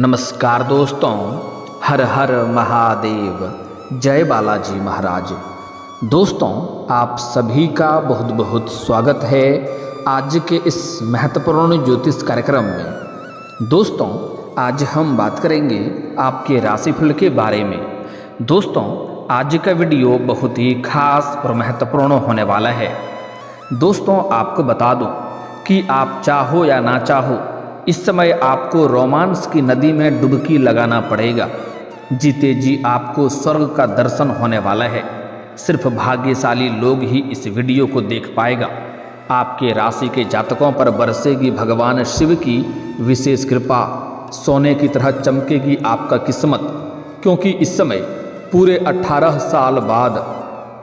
नमस्कार दोस्तों, हर हर महादेव, जय बालाजी महाराज। दोस्तों, आप सभी का बहुत बहुत स्वागत है आज के इस महत्वपूर्ण ज्योतिष कार्यक्रम में। दोस्तों, आज हम बात करेंगे आपके राशिफल के बारे में। दोस्तों, आज का वीडियो बहुत ही खास और महत्वपूर्ण होने वाला है। दोस्तों, आपको बता दूं कि आप चाहो या ना चाहो, इस समय आपको रोमांस की नदी में डुबकी लगाना पड़ेगा। जीते जी आपको स्वर्ग का दर्शन होने वाला है। सिर्फ भाग्यशाली लोग ही इस वीडियो को देख पाएगा। आपके राशि के जातकों पर बरसेगी भगवान शिव की विशेष कृपा। सोने की तरह चमकेगी आपका किस्मत, क्योंकि इस समय पूरे 18 साल बाद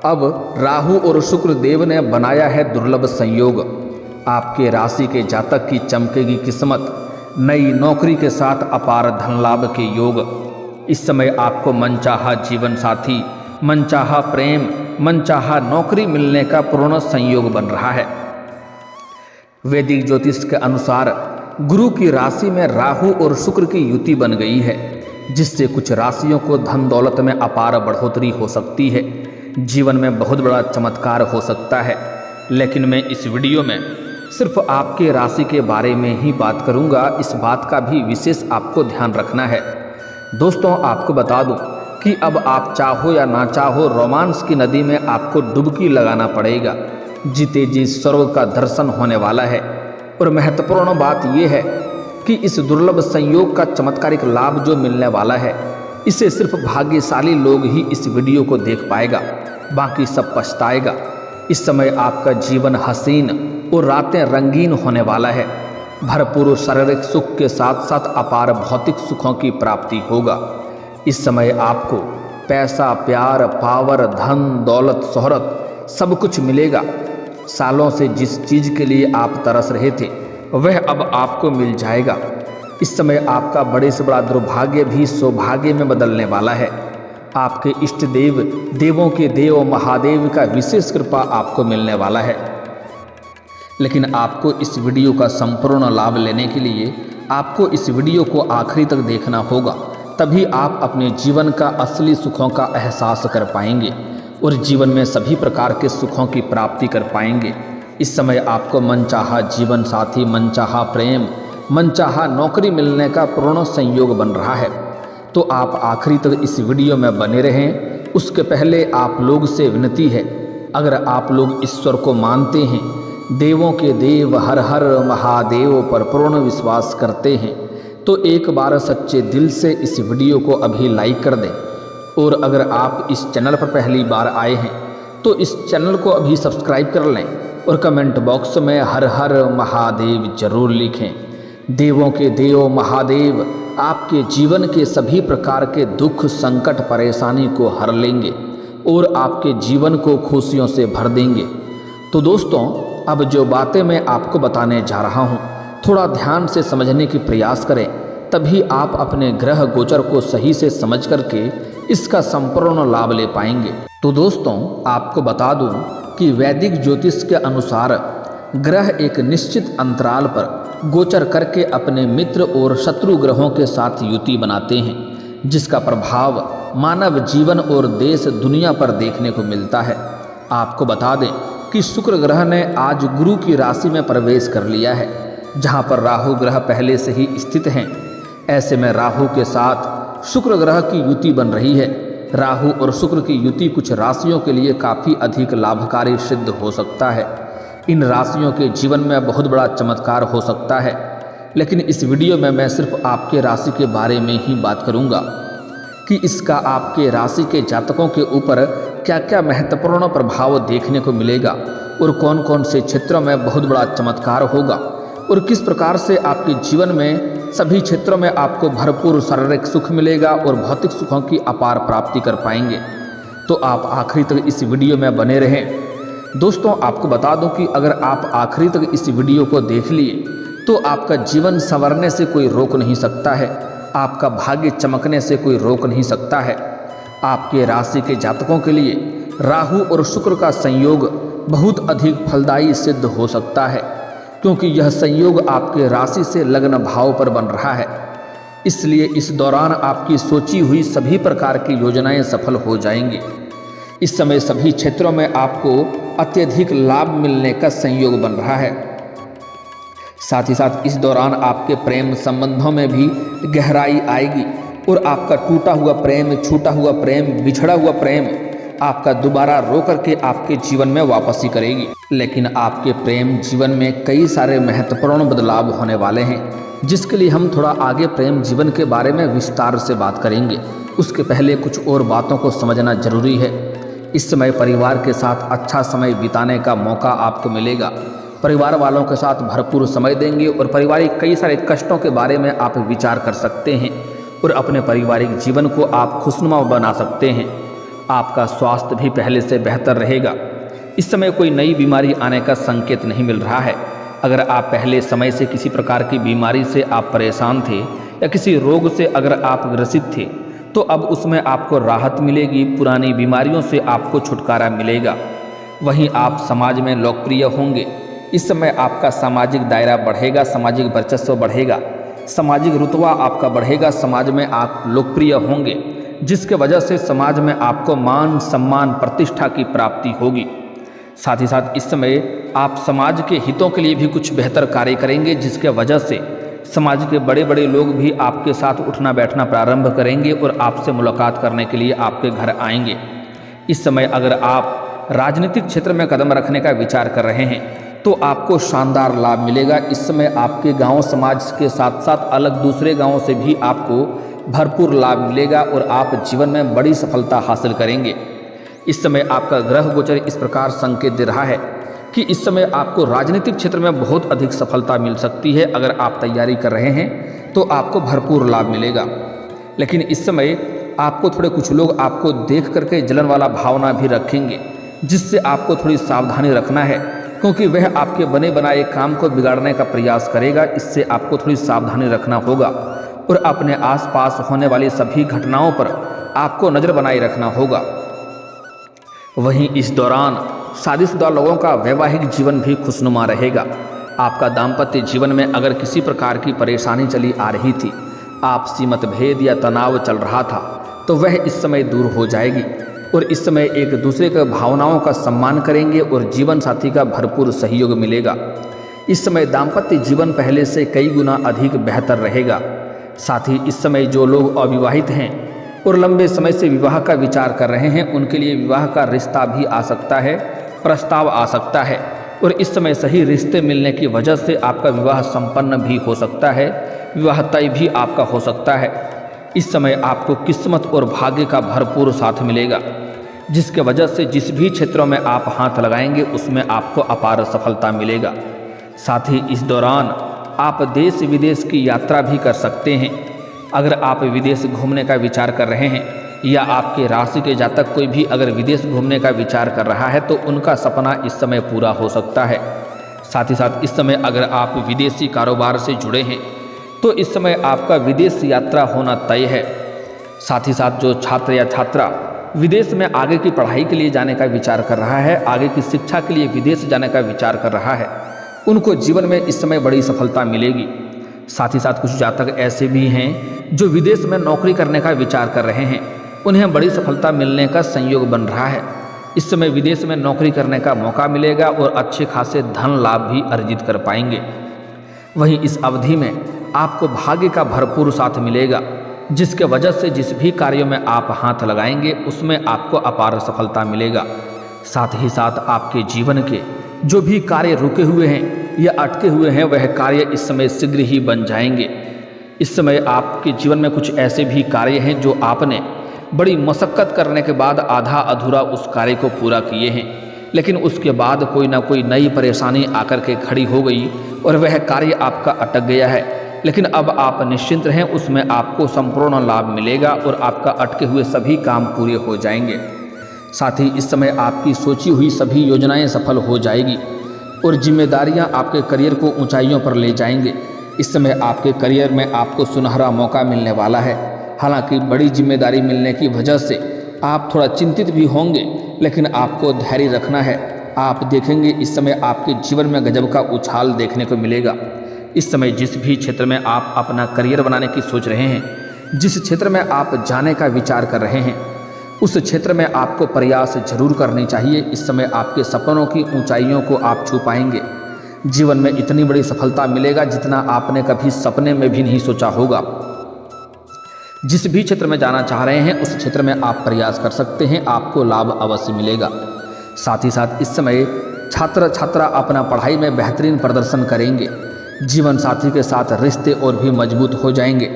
अब राहु और शुक्र देव ने बनाया है दुर्लभ संयोग। आपके राशि के जातक की चमकेगी किस्मत। नई नौकरी के साथ अपार धन लाभ के योग। इस समय आपको मनचाहा जीवन साथी, मनचाहा प्रेम, मनचाहा नौकरी मिलने का पूर्ण संयोग बन रहा है। वैदिक ज्योतिष के अनुसार गुरु की राशि में राहु और शुक्र की युति बन गई है, जिससे कुछ राशियों को धन दौलत में अपार बढ़ोतरी हो सकती है। जीवन में बहुत बड़ा चमत्कार हो सकता है। लेकिन मैं इस वीडियो में सिर्फ आपके राशि के बारे में ही बात करूंगा। इस बात का भी विशेष आपको ध्यान रखना है। दोस्तों, आपको बता दूं कि अब आप चाहो या ना चाहो, रोमांस की नदी में आपको डुबकी लगाना पड़ेगा। जीते जी स्वर्ग का दर्शन होने वाला है। और महत्वपूर्ण बात यह है कि इस दुर्लभ संयोग का चमत्कारिक लाभ जो मिलने वाला है, इसे सिर्फ भाग्यशाली लोग ही इस वीडियो को देख पाएगा, बाकी सब पछताएगा। इस समय आपका जीवन हसीन और रातें रंगीन होने वाला है। भरपूर शारीरिक सुख के साथ साथ अपार भौतिक सुखों की प्राप्ति होगा। इस समय आपको पैसा, प्यार, पावर, धन, दौलत, शोहरत सब कुछ मिलेगा। सालों से जिस चीज़ के लिए आप तरस रहे थे, वह अब आपको मिल जाएगा। इस समय आपका बड़े से बड़ा दुर्भाग्य भी सौभाग्य में बदलने वाला है। आपके इष्ट देव, देवों के देव महादेव का विशेष कृपा आपको मिलने वाला है। लेकिन आपको इस वीडियो का संपूर्ण लाभ लेने के लिए आपको इस वीडियो को आखिरी तक देखना होगा। तभी आप अपने जीवन का असली सुखों का एहसास कर पाएंगे और जीवन में सभी प्रकार के सुखों की प्राप्ति कर पाएंगे। इस समय आपको मनचाहा जीवन साथी, मनचाहा प्रेम, मनचाहा नौकरी मिलने का पूर्ण संयोग बन रहा है। तो आप आखिरी तक इस वीडियो में बने रहें। उसके पहले आप लोग से विनती है, अगर आप लोग ईश्वर को मानते हैं, देवों के देव हर हर महादेव पर पूर्ण विश्वास करते हैं, तो एक बार सच्चे दिल से इस वीडियो को अभी लाइक कर दें। और अगर आप इस चैनल पर पहली बार आए हैं तो इस चैनल को अभी सब्सक्राइब कर लें और कमेंट बॉक्स में हर हर महादेव जरूर लिखें। देवों के देव महादेव आपके जीवन के सभी प्रकार के दुख, संकट, परेशानी को हर लेंगे और आपके जीवन को खुशियों से भर देंगे। तो दोस्तों, अब जो बातें मैं आपको बताने जा रहा हूँ, थोड़ा ध्यान से समझने की प्रयास करें, तभी आप अपने ग्रह गोचर को सही से समझ करके इसका संपूर्ण लाभ ले पाएंगे। तो दोस्तों, आपको बता दूं कि वैदिक ज्योतिष के अनुसार ग्रह एक निश्चित अंतराल पर गोचर करके अपने मित्र और शत्रु ग्रहों के साथ युति बनाते हैं, जिसका प्रभाव मानव जीवन और देश दुनिया पर देखने को मिलता है। आपको बता दें कि शुक्र ग्रह ने आज गुरु की राशि में प्रवेश कर लिया है, जहां पर राहु ग्रह पहले से ही स्थित हैं। ऐसे में राहु के साथ शुक्र ग्रह की युति बन रही है। राहु और शुक्र की युति कुछ राशियों के लिए काफ़ी अधिक लाभकारी सिद्ध हो सकता है। इन राशियों के जीवन में बहुत बड़ा चमत्कार हो सकता है। लेकिन इस वीडियो में मैं सिर्फ आपके राशि के बारे में ही बात करूंगा कि इसका आपके राशि के जातकों के ऊपर क्या क्या महत्वपूर्ण प्रभाव देखने को मिलेगा और कौन कौन से क्षेत्रों में बहुत बड़ा चमत्कार होगा और किस प्रकार से आपके जीवन में सभी क्षेत्रों में आपको भरपूर शारीरिक सुख मिलेगा और भौतिक सुखों की अपार प्राप्ति कर पाएंगे। तो आप आखिरी तक इस वीडियो में बने रहें। दोस्तों, आपको बता दूं कि अगर आप आखिरी तक इस वीडियो को देख लिए तो आपका जीवन संवरने से कोई रोक नहीं सकता है, आपका भाग्य चमकने से कोई रोक नहीं सकता है। आपके राशि के जातकों के लिए राहु और शुक्र का संयोग बहुत अधिक फलदायी सिद्ध हो सकता है, क्योंकि यह संयोग आपके राशि से लग्न भाव पर बन रहा है। इसलिए इस दौरान आपकी सोची हुई सभी प्रकार की योजनाएं सफल हो जाएंगी। इस समय सभी क्षेत्रों में आपको अत्यधिक लाभ मिलने का संयोग बन रहा है। साथ ही साथ इस दौरान आपके प्रेम संबंधों में भी गहराई आएगी और आपका टूटा हुआ प्रेम, छूटा हुआ प्रेम, बिछड़ा हुआ प्रेम आपका दोबारा रो करके आपके जीवन में वापसी करेगी। लेकिन आपके प्रेम जीवन में कई सारे महत्वपूर्ण बदलाव होने वाले हैं, जिसके लिए हम थोड़ा आगे प्रेम जीवन के बारे में विस्तार से बात करेंगे। उसके पहले कुछ और बातों को समझना जरूरी है। इस समय परिवार के साथ अच्छा समय बिताने का मौका आपको मिलेगा। परिवार वालों के साथ भरपूर समय देंगे और पारिवारिक कई सारे कष्टों के बारे में आप विचार कर सकते हैं और अपने पारिवारिक जीवन को आप खुशनुमा बना सकते हैं। आपका स्वास्थ्य भी पहले से बेहतर रहेगा। इस समय कोई नई बीमारी आने का संकेत नहीं मिल रहा है। अगर आप पहले समय से किसी प्रकार की बीमारी से आप परेशान थे या किसी रोग से अगर आप ग्रसित थे, तो अब उसमें आपको राहत मिलेगी। पुरानी बीमारियों से आपको छुटकारा मिलेगा। वहीं आप समाज में लोकप्रिय होंगे। इस समय आपका सामाजिक दायरा बढ़ेगा, सामाजिक वर्चस्व बढ़ेगा, सामाजिक रुतबा आपका बढ़ेगा, समाज में आप लोकप्रिय होंगे, जिसके वजह से समाज में आपको मान सम्मान प्रतिष्ठा की प्राप्ति होगी। साथ ही साथ इस समय आप समाज के हितों के लिए भी कुछ बेहतर कार्य करेंगे, जिसके वजह से समाज के बड़े बड़े लोग भी आपके साथ उठना बैठना प्रारंभ करेंगे और आपसे मुलाकात करने के लिए आपके घर आएंगे। इस समय अगर आप राजनीतिक क्षेत्र में कदम रखने का विचार कर रहे हैं तो आपको शानदार लाभ मिलेगा। इस समय आपके गांव समाज के साथ साथ अलग दूसरे गांवों से भी आपको भरपूर लाभ मिलेगा और आप जीवन में बड़ी सफलता हासिल करेंगे। इस समय आपका ग्रह गोचर इस प्रकार संकेत दे रहा है कि इस समय आपको राजनीतिक क्षेत्र में बहुत अधिक सफलता मिल सकती है। अगर आप तैयारी कर रहे हैं तो आपको भरपूर लाभ मिलेगा। लेकिन इस समय आपको थोड़े कुछ लोग आपको देख करके जलन वाला भावना भी रखेंगे, जिससे आपको थोड़ी सावधानी रखना है, क्योंकि वह आपके बने बनाए काम को बिगाड़ने का प्रयास करेगा। इससे आपको थोड़ी सावधानी रखना होगा और अपने आसपास होने वाली सभी घटनाओं पर आपको नज़र बनाए रखना होगा। वहीं इस दौरान शादीशुदा लोगों का वैवाहिक जीवन भी खुशनुमा रहेगा। आपका दाम्पत्य जीवन में अगर किसी प्रकार की परेशानी चली आ रही थी, आपसी मतभेद या तनाव चल रहा था, तो वह इस समय दूर हो जाएगी और इस समय एक दूसरे के भावनाओं का सम्मान करेंगे और जीवन साथी का भरपूर सहयोग मिलेगा। इस समय दाम्पत्य जीवन पहले से कई गुना अधिक बेहतर रहेगा। साथ ही इस समय जो लोग अविवाहित हैं और लंबे समय से विवाह का विचार कर रहे हैं, उनके लिए विवाह का रिश्ता भी आ सकता है, प्रस्ताव आ सकता है और इस समय सही रिश्ते मिलने की वजह से आपका विवाह संपन्न भी हो सकता है, विवाह तय भी आपका हो सकता है। इस समय आपको किस्मत और भाग्य का भरपूर साथ मिलेगा, जिसके वजह से जिस भी क्षेत्रों में आप हाथ लगाएंगे उसमें आपको अपार सफलता मिलेगा। साथ ही इस दौरान आप देश विदेश की यात्रा भी कर सकते हैं। अगर आप विदेश घूमने का विचार कर रहे हैं या आपके राशि के जातक कोई भी अगर विदेश घूमने का विचार कर रहा है, तो उनका सपना इस समय पूरा हो सकता है। साथ ही साथ इस समय अगर आप विदेशी कारोबार से जुड़े हैं तो इस समय आपका विदेश यात्रा होना तय है। साथ ही साथ जो छात्र या छात्रा विदेश में आगे की पढ़ाई के लिए जाने का विचार कर रहा है, आगे की शिक्षा के लिए विदेश जाने का विचार कर रहा है, उनको जीवन में इस समय बड़ी सफलता मिलेगी। साथ ही साथ कुछ जातक ऐसे भी हैं जो विदेश में नौकरी करने का विचार कर रहे हैं, उन्हें बड़ी सफलता मिलने का संयोग बन रहा है। इस समय विदेश में नौकरी करने का मौका मिलेगा और अच्छे खासे धन लाभ भी अर्जित कर पाएंगे। वहीं इस अवधि में आपको भाग्य का भरपूर साथ मिलेगा, जिसके वजह से जिस भी कार्यों में आप हाथ लगाएंगे उसमें आपको अपार सफलता मिलेगा। साथ ही साथ आपके जीवन के जो भी कार्य रुके हुए हैं या अटके हुए हैं, वह कार्य इस समय शीघ्र ही बन जाएंगे। इस समय आपके जीवन में कुछ ऐसे भी कार्य हैं जो आपने बड़ी मशक्क़त करने के बाद आधा अधूरा उस कार्य को पूरा किए हैं, लेकिन उसके बाद कोई ना कोई नई परेशानी आकर के खड़ी हो गई और वह कार्य आपका अटक गया है। लेकिन अब आप निश्चिंत रहें, उसमें आपको संपूर्ण लाभ मिलेगा और आपका अटके हुए सभी काम पूरे हो जाएंगे। साथ ही इस समय आपकी सोची हुई सभी योजनाएं सफल हो जाएगी और जिम्मेदारियां आपके करियर को ऊंचाइयों पर ले जाएंगे। इस समय आपके करियर में आपको सुनहरा मौका मिलने वाला है। हालांकि बड़ी जिम्मेदारी मिलने की वजह से आप थोड़ा चिंतित भी होंगे, लेकिन आपको धैर्य रखना है। आप देखेंगे इस समय आपके जीवन में गजब का उछाल देखने को मिलेगा। इस समय जिस भी क्षेत्र में आप अपना करियर बनाने की सोच रहे हैं, जिस क्षेत्र में आप जाने का विचार कर रहे हैं, उस क्षेत्र में आपको प्रयास जरूर करनी चाहिए। इस समय आपके सपनों की ऊंचाइयों को आप छू पाएंगे। जीवन में इतनी बड़ी सफलता मिलेगा जितना आपने कभी सपने में भी नहीं सोचा होगा। जिस भी क्षेत्र में जाना चाह रहे हैं उस क्षेत्र में आप प्रयास कर सकते हैं, आपको लाभ अवश्य मिलेगा। साथ ही साथ इस समय छात्र छात्रा अपना पढ़ाई में बेहतरीन प्रदर्शन करेंगे। जीवन साथी के साथ रिश्ते और भी मजबूत हो जाएंगे।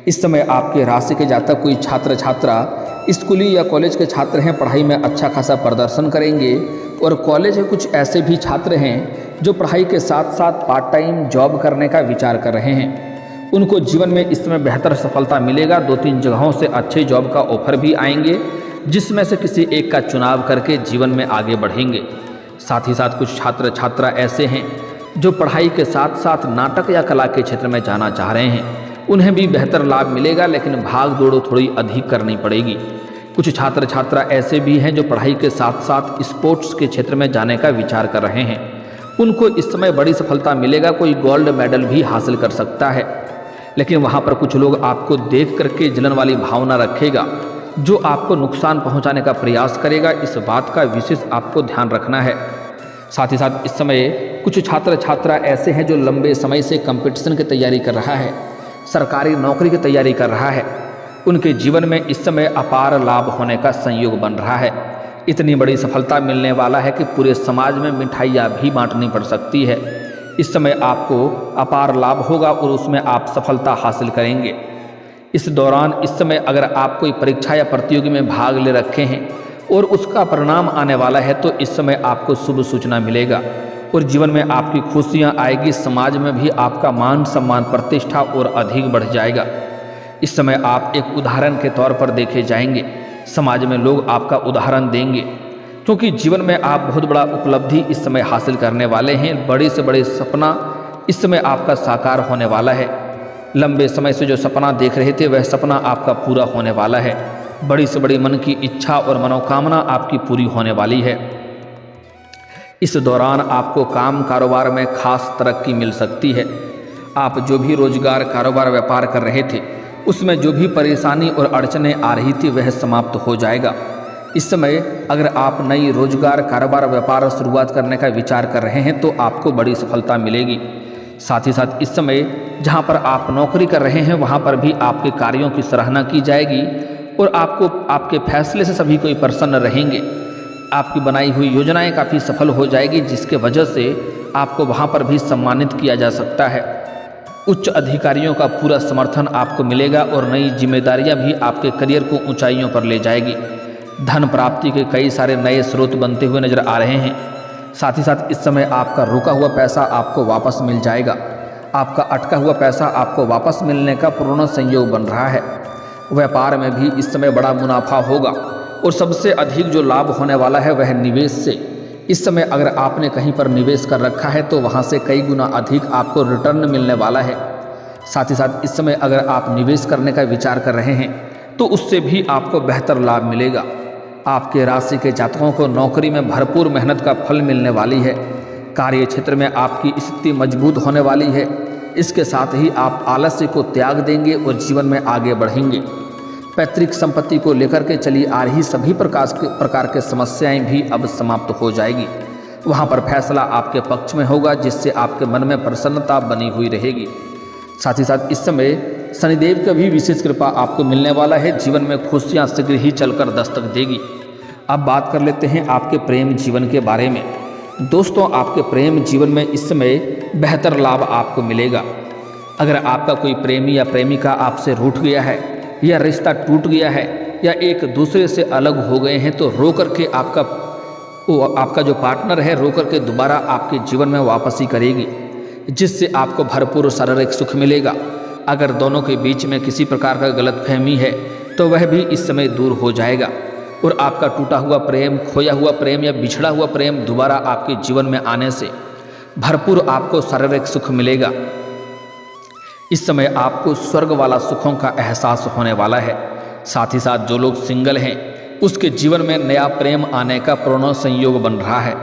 इस समय आपके राशि के जातक कोई छात्र छात्रा स्कूली या कॉलेज के छात्र हैं, पढ़ाई में अच्छा खासा प्रदर्शन करेंगे। और कॉलेज के कुछ ऐसे भी छात्र हैं जो पढ़ाई के साथ साथ पार्ट टाइम जॉब करने का विचार कर रहे हैं, उनको जीवन में इस समय बेहतर सफलता मिलेगा। 2-3 जगहों से अच्छे जॉब का ऑफर भी आएंगे, जिसमें से किसी एक का चुनाव करके जीवन में आगे बढ़ेंगे। साथ ही साथ कुछ छात्र छात्रा ऐसे हैं जो पढ़ाई के साथ साथ नाटक या कला के क्षेत्र में जाना चाह रहे हैं, उन्हें भी बेहतर लाभ मिलेगा, लेकिन भाग दौड़ थोड़ी अधिक करनी पड़ेगी। कुछ छात्र छात्रा ऐसे भी हैं जो पढ़ाई के साथ साथ स्पोर्ट्स के क्षेत्र में जाने का विचार कर रहे हैं, उनको इस समय बड़ी सफलता मिलेगा। कोई गोल्ड मेडल भी हासिल कर सकता है, लेकिन वहाँ पर कुछ लोग आपको देख करके जलन वाली भावना रखेगा, जो आपको नुकसान पहुँचाने का प्रयास करेगा। इस बात का विशेष आपको ध्यान रखना है। साथ ही साथ इस समय कुछ छात्र छात्रा ऐसे हैं जो लंबे समय से कंपटीशन की तैयारी कर रहा है, सरकारी नौकरी की तैयारी कर रहा है, उनके जीवन में इस समय अपार लाभ होने का संयोग बन रहा है। इतनी बड़ी सफलता मिलने वाला है कि पूरे समाज में मिठाइयाँ भी बांटनी पड़ सकती है। इस समय आपको अपार लाभ होगा और उसमें आप सफलता हासिल करेंगे। इस दौरान इस समय अगर आप कोई परीक्षा या प्रतियोगी में भाग ले रखे हैं और उसका परिणाम आने वाला है, तो इस समय आपको शुभ सूचना मिलेगा और जीवन में आपकी खुशियाँ आएगी। समाज में भी आपका मान सम्मान प्रतिष्ठा और अधिक बढ़ जाएगा। इस समय आप एक उदाहरण के तौर पर देखे जाएंगे, समाज में लोग आपका उदाहरण देंगे, क्योंकि जीवन में आप बहुत बड़ा उपलब्धि इस समय हासिल करने वाले हैं। बड़े से बड़े सपना इस समय आपका साकार होने वाला है। लंबे समय से जो सपना देख रहे थे वह सपना आपका पूरा होने वाला है। बड़ी से बड़ी मन की इच्छा और मनोकामना आपकी पूरी होने वाली है। इस दौरान आपको काम कारोबार में खास तरक्की मिल सकती है। आप जो भी रोजगार कारोबार व्यापार कर रहे थे उसमें जो भी परेशानी और अड़चनें आ रही थी वह समाप्त हो जाएगा। इस समय अगर आप नई रोजगार कारोबार व्यापार शुरुआत करने का विचार कर रहे हैं तो आपको बड़ी सफलता मिलेगी। साथ ही साथ इस समय जहां पर आप नौकरी कर रहे हैं वहां पर भी आपके कार्यों की सराहना की जाएगी और आपको आपके फैसले से सभी कोई प्रसन्न रहेंगे। आपकी बनाई हुई योजनाएं काफ़ी सफल हो जाएगी, जिसके वजह से आपको वहां पर भी सम्मानित किया जा सकता है। उच्च अधिकारियों का पूरा समर्थन आपको मिलेगा और नई जिम्मेदारियां भी आपके करियर को ऊंचाइयों पर ले जाएगी। धन प्राप्ति के कई सारे नए स्रोत बनते हुए नजर आ रहे हैं। साथ ही साथ इस समय आपका रुका हुआ पैसा आपको वापस मिल जाएगा। आपका अटका हुआ पैसा आपको वापस मिलने का पूर्ण संयोग बन रहा है। व्यापार में भी इस समय बड़ा मुनाफा होगा और सबसे अधिक जो लाभ होने वाला है वह निवेश से। इस समय अगर आपने कहीं पर निवेश कर रखा है तो वहाँ से कई गुना अधिक आपको रिटर्न मिलने वाला है। साथ ही साथ इस समय अगर आप निवेश करने का विचार कर रहे हैं तो उससे भी आपको बेहतर लाभ मिलेगा। आपके राशि के जातकों को नौकरी में भरपूर मेहनत का फल मिलने वाली है। कार्य क्षेत्र में आपकी स्थिति मजबूत होने वाली है। इसके साथ ही आप आलस्य को त्याग देंगे और जीवन में आगे बढ़ेंगे। पैतृक संपत्ति को लेकर के चली आ रही सभी प्रकार के समस्याएं भी अब समाप्त हो जाएगी। वहां पर फैसला आपके पक्ष में होगा, जिससे आपके मन में प्रसन्नता बनी हुई रहेगी। साथ ही साथ इस समय शनिदेव का भी विशेष कृपा आपको मिलने वाला है। जीवन में खुशियां शीघ्र ही चलकर दस्तक देगी। अब बात कर लेते हैं आपके प्रेम जीवन के बारे में। दोस्तों, आपके प्रेम जीवन में इस समय बेहतर लाभ आपको मिलेगा। अगर आपका कोई प्रेमी या प्रेमिका आपसे रूठ गया है या रिश्ता टूट गया है या एक दूसरे से अलग हो गए हैं तो रो करके आपका जो पार्टनर है रो करके दोबारा आपके जीवन में वापसी करेगी, जिससे आपको भरपूर शारीरिक सुख मिलेगा। अगर दोनों के बीच में किसी प्रकार का गलतफहमी है तो वह भी इस समय दूर हो जाएगा और आपका टूटा हुआ प्रेम, खोया हुआ प्रेम या बिछड़ा हुआ प्रेम दोबारा आपके जीवन में आने से भरपूर आपको शारीरिक सुख मिलेगा। इस समय आपको स्वर्ग वाला सुखों का एहसास होने वाला है। साथ ही साथ जो लोग सिंगल हैं उसके जीवन में नया प्रेम आने का पूर्ण संयोग बन रहा है।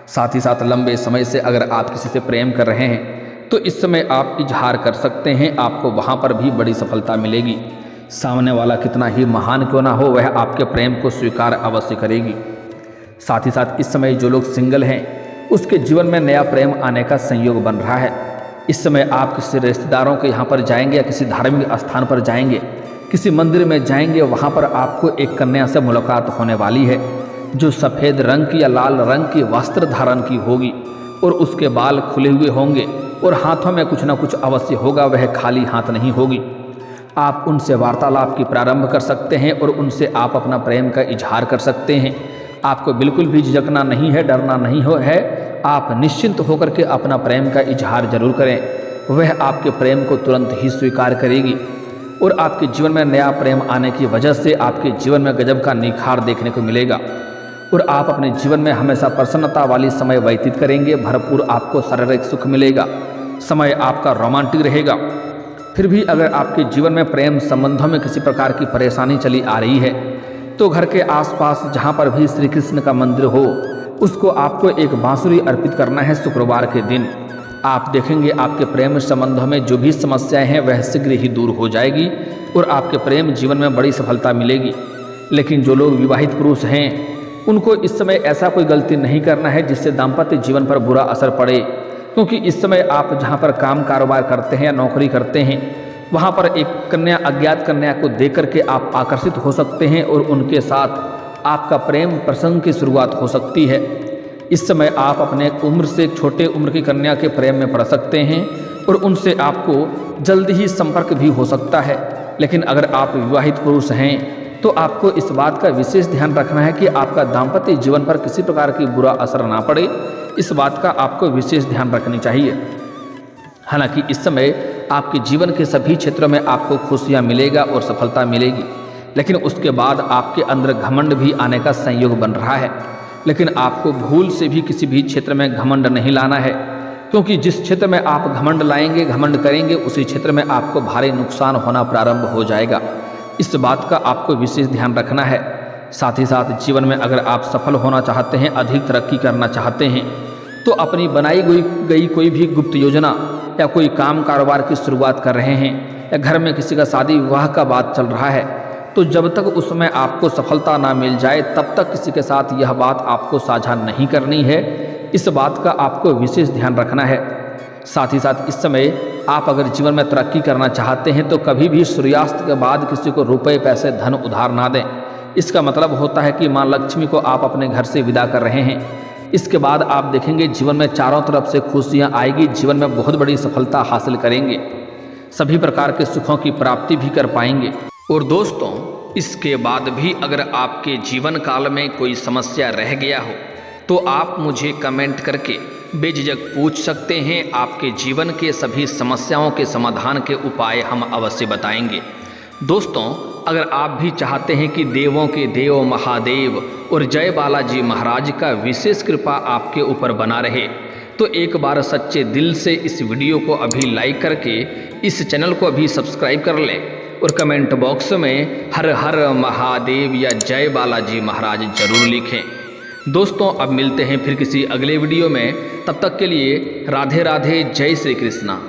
साथ ही साथ लंबे समय से अगर आप किसी से प्रेम कर रहे हैं तो इस समय आप इजहार कर सकते हैं, आपको वहाँ पर भी बड़ी सफलता मिलेगी। सामने वाला कितना ही महान क्यों ना हो, वह आपके प्रेम को स्वीकार अवश्य करेगी। साथ ही साथ इस समय जो लोग सिंगल हैं उसके जीवन में नया प्रेम आने का संयोग बन रहा है। इस समय आप किसी रिश्तेदारों के यहाँ पर जाएंगे या किसी धार्मिक स्थान पर जाएंगे, किसी मंदिर में जाएंगे, वहाँ पर आपको एक कन्या से मुलाकात होने वाली है जो सफ़ेद रंग की या लाल रंग की वस्त्र धारण की होगी और उसके बाल खुले हुए होंगे और हाथों में कुछ ना कुछ अवश्य होगा, वह खाली हाथ नहीं होगी। आप उनसे वार्तालाप की प्रारंभ कर सकते हैं और उनसे आप अपना प्रेम का इजहार कर सकते हैं। आपको बिल्कुल भी झिझकना नहीं है, डरना नहीं है, आप निश्चिंत होकर के अपना प्रेम का इजहार जरूर करें। वह आपके प्रेम को तुरंत ही स्वीकार करेगी और आपके जीवन में नया प्रेम आने की वजह से आपके जीवन में गजब का निखार देखने को मिलेगा और आप अपने जीवन में हमेशा प्रसन्नता वाली समय व्यतीत करेंगे। भरपूर आपको शारीरिक सुख मिलेगा, समय आपका रोमांटिक रहेगा। फिर भी अगर आपके जीवन में प्रेम संबंधों में किसी प्रकार की परेशानी चली आ रही है तो घर के आसपास जहाँ पर भी श्री कृष्ण का मंदिर हो उसको आपको एक बांसुरी अर्पित करना है शुक्रवार के दिन। आप देखेंगे आपके प्रेम संबंधों में जो भी समस्याएं हैं वह शीघ्र ही दूर हो जाएगी और आपके प्रेम जीवन में बड़ी सफलता मिलेगी। लेकिन जो लोग विवाहित पुरुष हैं उनको इस समय ऐसा कोई गलती नहीं करना है जिससे दाम्पत्य जीवन पर बुरा असर पड़े, क्योंकि इस समय आप जहाँ पर काम कारोबार करते हैं या नौकरी करते हैं वहाँ पर एक कन्या, अज्ञात कन्या को देख करके आप आकर्षित हो सकते हैं और उनके साथ आपका प्रेम प्रसंग की शुरुआत हो सकती है। इस समय आप अपने उम्र से छोटे उम्र की कन्या के प्रेम में पड़ सकते हैं और उनसे आपको जल्द ही संपर्क भी हो सकता है। लेकिन अगर आप विवाहित पुरुष हैं तो आपको इस बात का विशेष ध्यान रखना है कि आपका दाम्पत्य जीवन पर किसी प्रकार की बुरा असर ना पड़े, इस बात का आपको विशेष ध्यान रखनी चाहिए। हालांकि इस समय आपके जीवन के सभी क्षेत्रों में आपको खुशियां मिलेगा और सफलता मिलेगी, लेकिन उसके बाद आपके अंदर घमंड भी आने का संयोग बन रहा है। लेकिन आपको भूल से भी किसी भी क्षेत्र में घमंड नहीं लाना है, क्योंकि जिस क्षेत्र में आप घमंड लाएंगे, घमंड करेंगे, उसी क्षेत्र में आपको भारी नुकसान होना प्रारंभ हो जाएगा। इस बात का आपको विशेष ध्यान रखना है। साथ ही साथ जीवन में अगर आप सफल होना चाहते हैं, अधिक तरक्की करना चाहते हैं, तो अपनी बनाई गई कोई भी गुप्त योजना या कोई काम कारोबार की शुरुआत कर रहे हैं या घर में किसी का शादी विवाह का बात चल रहा है, तो जब तक उसमें आपको सफलता ना मिल जाए तब तक किसी के साथ यह बात आपको साझा नहीं करनी है। इस बात का आपको विशेष ध्यान रखना है। साथ ही साथ इस समय आप अगर जीवन में तरक्की करना चाहते हैं तो कभी भी सूर्यास्त के बाद किसी को रुपए, पैसे, धन उधार ना दें। इसका मतलब होता है कि माँ लक्ष्मी को आप अपने घर से विदा कर रहे हैं। इसके बाद आप देखेंगे जीवन में चारों तरफ से खुशियाँ आएगी, जीवन में बहुत बड़ी सफलता हासिल करेंगे, सभी प्रकार के सुखों की प्राप्ति भी कर पाएंगे। और दोस्तों, इसके बाद भी अगर आपके जीवन काल में कोई समस्या रह गया हो तो आप मुझे कमेंट करके बेझिझक पूछ सकते हैं। आपके जीवन के सभी समस्याओं के समाधान के उपाय हम अवश्य बताएंगे। दोस्तों, अगर आप भी चाहते हैं कि देवों के देव महादेव और जय बालाजी महाराज का विशेष कृपा आपके ऊपर बना रहे तो एक बार सच्चे दिल से इस वीडियो को अभी लाइक करके इस चैनल को अभी सब्सक्राइब कर लें और कमेंट बॉक्स में हर हर महादेव या जय बालाजी महाराज जरूर लिखें। दोस्तों, अब मिलते हैं फिर किसी अगले वीडियो में। तब तक के लिए राधे राधे, जय श्री कृष्णा।